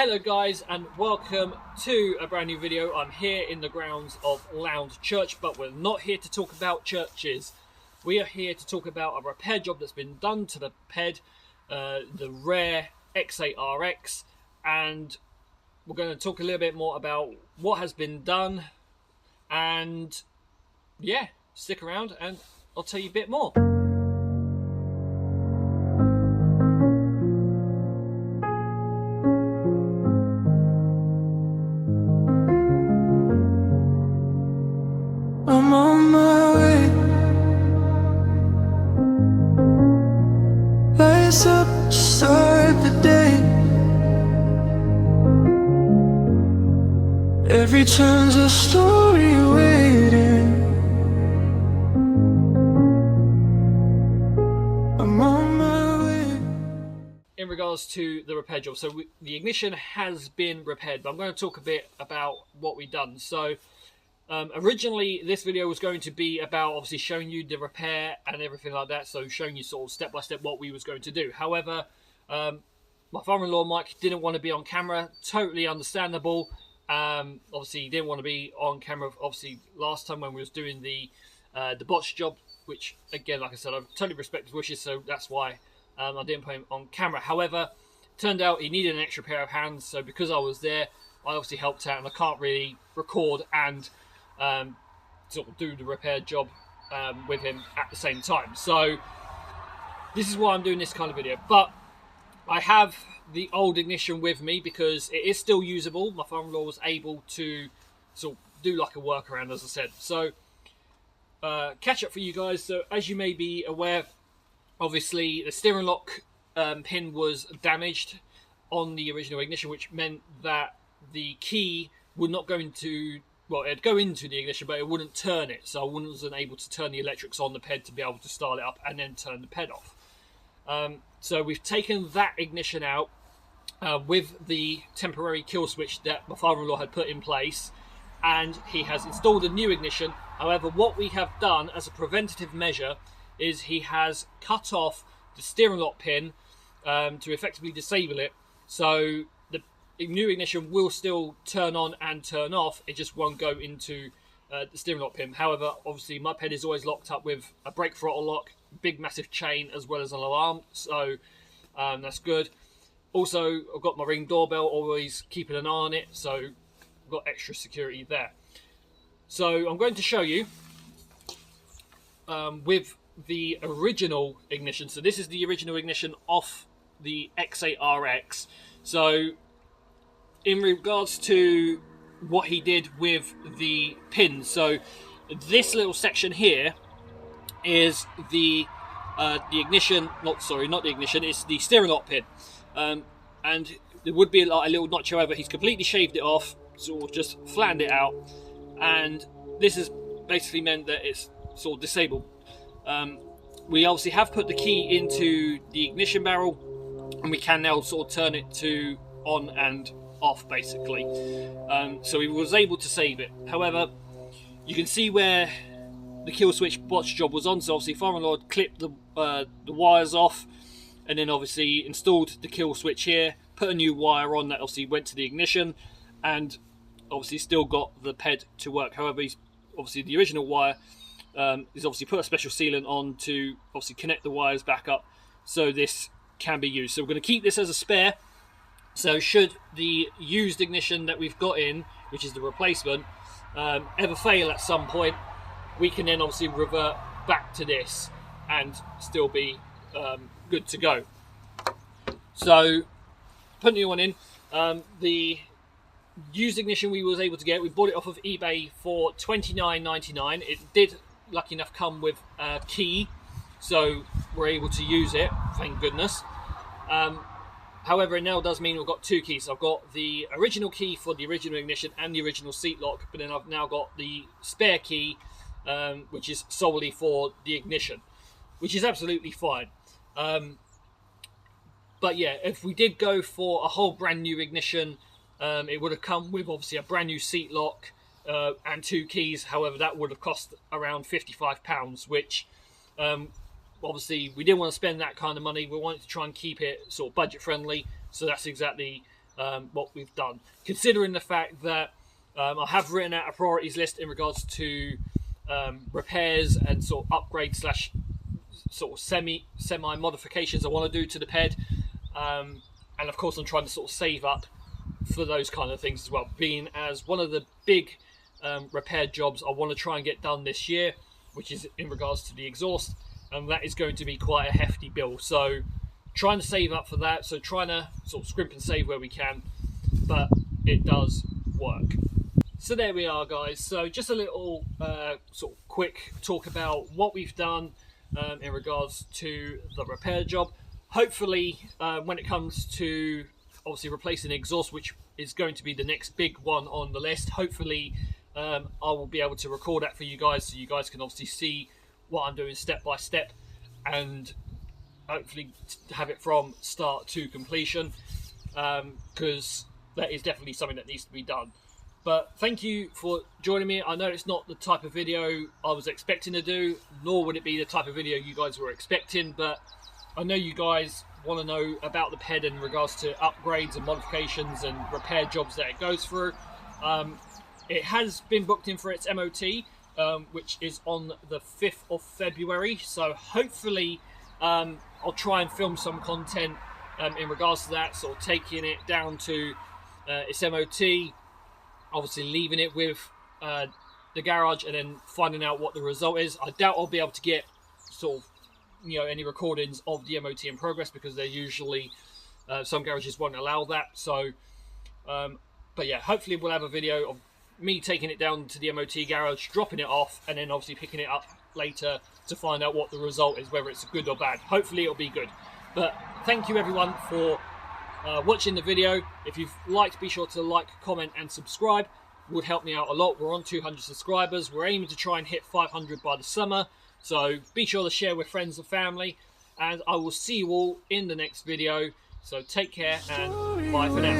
Hello guys, and welcome to a brand new video. I'm here in the grounds of Lounge Church, but we're not here to talk about churches. We are here to talk about a repair job that's been done to the ped, the rare X8R-X, and we're going to talk a little bit more about what has been done, and yeah, stick around and I'll tell you a bit more. I'm on my way. Lace up to start the day. Every turn's a story waiting. I'm on my way. In regards to the repair job, so the ignition has been repaired, but I'm going to talk a bit about what we've done. So originally this video was going to be about obviously showing you the repair and everything like that, so showing you sort of step by step what we was going to do. However, my father-in-law Mike didn't want to be on camera, totally understandable. Obviously he didn't want to be on camera obviously last time when we was doing the botch job, which again, like I said, I totally respect his wishes, so that's why I didn't put him on camera. However, turned out he needed an extra pair of hands, so because I was there, I obviously helped out, and I can't really record and sort of do the repair job with him at the same time. So this is why I'm doing this kind of video. But I have the old ignition with me because it is still usable. My father-in-law was able to sort of do like a workaround, as I said. So catch up for you guys. So as you may be aware, obviously the steering lock pin was damaged on the original ignition, which meant that the key would not go into, well, it'd go into the ignition, but it wouldn't turn it. So I wasn't able to turn the electrics on the ped to be able to start it up and then turn the ped off. So we've taken that ignition out with the temporary kill switch that my father-in-law had put in place, and he has installed a new ignition. However, what we have done as a preventative measure is he has cut off the steering lock pin to effectively disable it. So the new ignition will still turn on and turn off, it just won't go into the steering lock pin. However, obviously my ped is always locked up with a brake throttle lock, big massive chain, as well as an alarm, so that's good. Also, I've got my Ring doorbell, always keeping an eye on it, so I've got extra security there. So I'm going to show you with the original ignition. So this is the original ignition off the X8R-X. So in regards to what he did with the pins, so this little section here is the ignition, not the ignition, it's the steering lock pin, and there would be like a little notch. However, he's completely shaved it off, sort of just flattened it out, and this has basically meant that it's sort of disabled. We obviously have put the key into the ignition barrel, and we can now sort of turn it to on and off basically. So he was able to save it. However, you can see where the kill switch botch job was on. So obviously father-in-law clipped the wires off, and then obviously installed the kill switch here, put a new wire on that obviously went to the ignition, and obviously still got the ped to work. However, he's obviously the original wire is obviously put a special sealant on to obviously connect the wires back up so this can be used. So we're going to keep this as a spare. So should the used ignition that we've got in, which is the replacement, ever fail at some point, we can then obviously revert back to this and still be good to go. So put a new one in. The used ignition we was able to get, we bought it off of eBay for $29.99. It did, lucky enough, come with a key, so we're able to use it, thank goodness. However, it now does mean we've got two keys. So I've got the original key for the original ignition and the original seat lock, but then I've now got the spare key, which is solely for the ignition, which is absolutely fine. But yeah, if we did go for a whole brand new ignition, it would have come with obviously a brand new seat lock and two keys. However, that would have cost around £55, which obviously we didn't want to spend that kind of money. We wanted to try and keep it sort of budget friendly, so that's exactly what we've done, considering the fact that I have written out a priorities list in regards to repairs and sort of upgrades slash sort of semi modifications I want to do to the ped, and of course I'm trying to sort of save up for those kind of things as well, being as one of the big repair jobs I want to try and get done this year, which is in regards to the exhaust, and that is going to be quite a hefty bill. So trying to save up for that, so trying to sort of scrimp and save where we can, but it does work. So there we are, guys. So just a little sort of quick talk about what we've done in regards to the repair job. Hopefully when it comes to obviously replacing the exhaust, which is going to be the next big one on the list, hopefully I will be able to record that for you guys, so you guys can obviously see what I'm doing step by step, and hopefully have it from start to completion, because that is definitely something that needs to be done. But thank you for joining me. I know it's not the type of video I was expecting to do, nor would it be the type of video you guys were expecting, but I know you guys want to know about the ped in regards to upgrades and modifications and repair jobs that it goes through. It has been booked in for its MOT, which is on the 5th of February, so hopefully I'll try and film some content in regards to that, sort of taking it down to its MOT, obviously leaving it with the garage and then finding out what the result is. I doubt I'll be able to get sort of, you know, any recordings of the MOT in progress, because they're usually some garages won't allow that. So but yeah, hopefully we'll have a video of me taking it down to the MOT garage, dropping it off, and then obviously picking it up later to find out what the result is, whether it's good or bad. Hopefully it'll be good. But thank you everyone for watching the video. If you've liked, be sure to like, comment and subscribe. It would help me out a lot. We're on 200 subscribers. We're aiming to try and hit 500 by the summer, so be sure to share with friends and family, and I will see you all in the next video. So take care and bye for now.